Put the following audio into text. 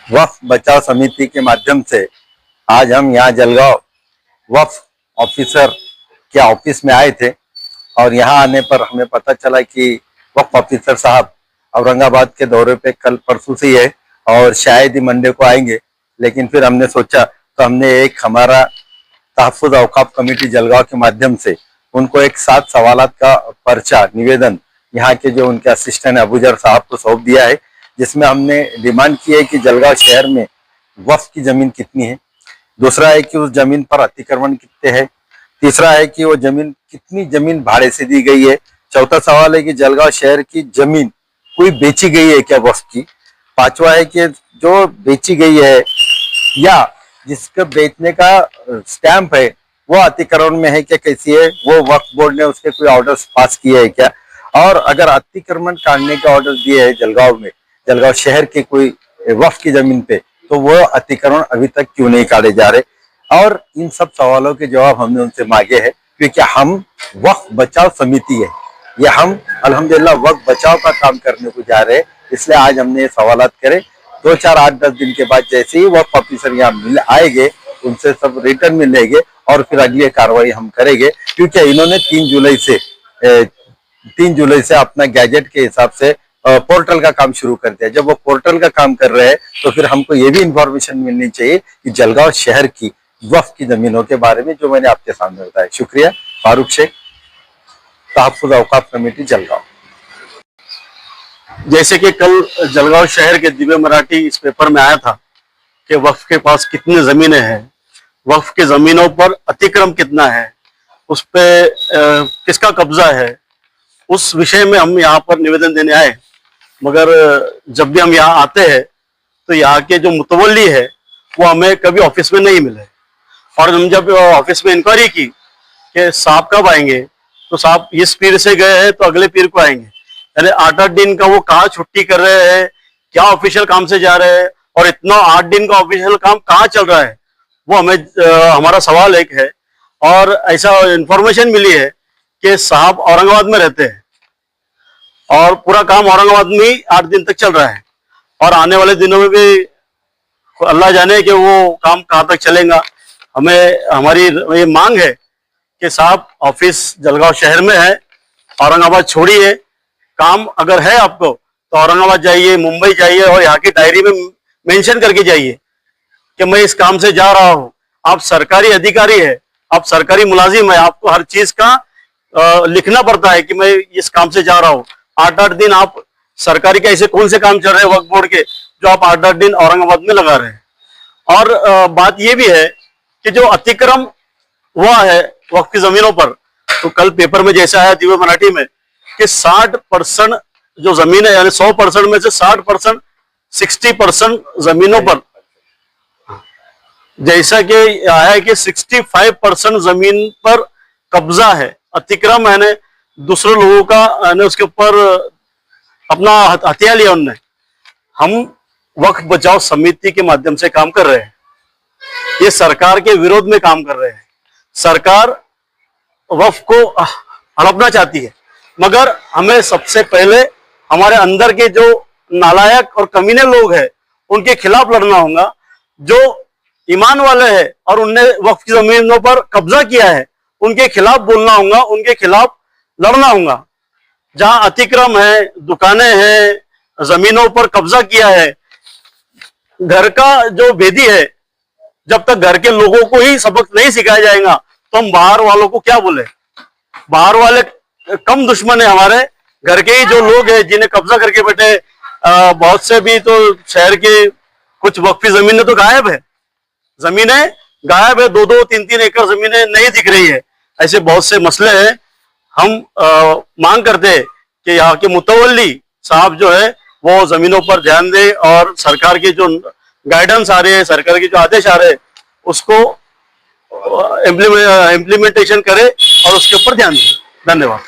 वक्फ बचाव समिति के माध्यम से आज हम यहाँ जलगांव वक्फ ऑफिसर के ऑफिस में आए थे और यहाँ आने पर हमें पता चला कि वक्फ ऑफिसर साहब औरंगाबाद के दौरे पे कल परसों से ही है और शायद ही मंडे को आएंगे। लेकिन फिर हमने सोचा तो हमने एक हमारा तहफ़्फ़ुज़ औक़ाफ़ कमेटी जलगांव के माध्यम से उनको एक 7 सवालात का पर्चा निवेदन यहाँ के जो उनके असिस्टेंट अबूजर साहब को सौंप दिया है, जिसमें हमने डिमांड की है कि जलगांव शहर में वक्फ की जमीन कितनी है, दूसरा है कि उस जमीन पर अतिक्रमण कितने हैं, तीसरा है कि वो जमीन कितनी जमीन भाड़े से दी गई है, चौथा सवाल है कि जलगांव शहर की जमीन कोई बेची गई है क्या वक्फ की, पांचवा है कि जो बेची गई है या जिसके बेचने का स्टैंप है वो अतिक्रमण में है क्या, कैसी है, वो वक्फ बोर्ड ने उसके कोई ऑर्डर्स पास किए हैं क्या, और अगर अतिक्रमण काटने के ऑर्डर दिए हैं जलगांव में, जलगांव शहर के कोई वक्फ की जमीन पे, तो वो अतिक्रमण अभी तक क्यों नहीं काटे जा रहे। और इन सब सवालों के जवाब हमने उनसे मांगे हैं, क्योंकि हम वक्फ बचाव समिति है, ये हम अल्हम्दुलिल्लाह वक्फ बचाव का काम करने को जा रहे हैं, इसलिए आज हमने ये सवालात करे। 2, 4, 8, 10 दिन के बाद जैसे ही वक्फ ऑफिसर यहाँ मिल आएंगे उनसे सब रिटर्न मिलेंगे और फिर अगली कार्रवाई हम करेंगे, क्योंकि इन्होंने 3 जुलाई से अपना गैजेट के हिसाब से पोर्टल का काम शुरू कर दिया। जब वो पोर्टल का काम कर रहे हैं तो फिर हमको ये भी इंफॉर्मेशन मिलनी चाहिए कि जलगांव शहर की वक्फ की जमीनों के बारे में, जो मैंने आपके सामने बताया। शुक्रिया। फारूक शेख, तहफ़्फ़ुज़ औक़ाफ़ कमेटी जलगांव। जैसे कि कल जलगांव शहर के दिव्य मराठी इस पेपर में आया था कि वक्फ के पास कितनी जमीनें हैं, वक्फ की जमीनों पर अतिक्रम कितना है, उस पे किसका कब्जा है, उस विषय में हम यहाँ पर निवेदन देने आए। मगर जब भी हम यहाँ आते हैं तो यहाँ के जो मुतवल्ली है वो हमें कभी ऑफिस में नहीं मिले, और हम जब ऑफिस में इंक्वायरी की कि साहब कब आएंगे, तो साहब इस पीर से गए हैं तो अगले पीर को आएंगे। यानी 8-8 दिन का वो कहाँ छुट्टी कर रहे हैं, क्या ऑफिशियल काम से जा रहे हैं, और इतना 8 दिन का ऑफिशियल काम कहाँ चल रहा है, वो हमें हमारा सवाल एक है। और ऐसा इंफॉर्मेशन मिली है कि साहब औरंगाबाद में रहते हैं और पूरा काम औरंगाबाद में ही 8 दिन तक चल रहा है, और आने वाले दिनों में भी अल्लाह जाने कि वो काम कहाँ तक चलेगा। हमारी ये मांग है कि साहब ऑफिस जलगांव शहर में है, औरंगाबाद छोड़िए, काम अगर है आपको तो औरंगाबाद जाइए, मुंबई जाइए और यहाँ की डायरी में मेंशन करके जाइए कि मैं इस काम से जा रहा हूँ। आप सरकारी अधिकारी है, आप सरकारी मुलाजिम है, आपको हर चीज का लिखना पड़ता है कि मैं इस काम से जा रहा हूँ। 8-8 दिन आप सरकारी के ऐसे कौन से काम चल रहे हैं वक्फ बोर्ड के जो आप 8-8 दिन औरंगाबाद में लगा रहे हैं। और बात यह भी है कि जो अतिक्रम हुआ है वक्फ की जमीनों पर, तो कल पेपर में जैसा आया दिव्य मराठी में कि 60% जो जमीन है, यानी 100% में से 60%, 60% जमीनों पर, जैसा कि आया है कि 65% जमीन पर कब्जा है, अतिक्रम है, दूसरे लोगों का उसके ऊपर अपना हथिया लिया उनने। हम वक्फ बचाव समिति के माध्यम से काम कर रहे हैं, ये सरकार के विरोध में काम कर रहे हैं। सरकार वक्फ को हड़पना चाहती है, मगर हमें सबसे पहले हमारे अंदर के जो नालायक और कमीने लोग हैं उनके खिलाफ लड़ना होगा। जो ईमान वाले हैं और उनने वक्फ की जमीनों पर कब्जा किया है उनके खिलाफ बोलना होगा, उनके खिलाफ लड़ना होगा। जहां अतिक्रम है, दुकानें हैं, जमीनों पर कब्जा किया है, घर का जो भेदी है, जब तक घर के लोगों को ही सबक नहीं सिखाया जाएगा तो हम बाहर वालों को क्या बोले। बाहर वाले कम दुश्मन है हमारे, घर के ही जो लोग हैं जिन्हें कब्जा करके बैठे। बहुत से भी तो शहर के कुछ वक्फी जमीनें तो गायब है, जमीनें गायब है, 2-2, 3-3 एकड़ जमीनें नहीं दिख रही है। ऐसे बहुत से मसले हैं। हम मांग करते हैं कि यहाँ के मुतवल्ली साहब जो है वो जमीनों पर ध्यान दे और सरकार के जो गाइडेंस आ रहे हैं, सरकार के जो आदेश आ रहे हैं उसको इम्प्लीमेंटेशन करे और उसके ऊपर ध्यान दे। धन्यवाद।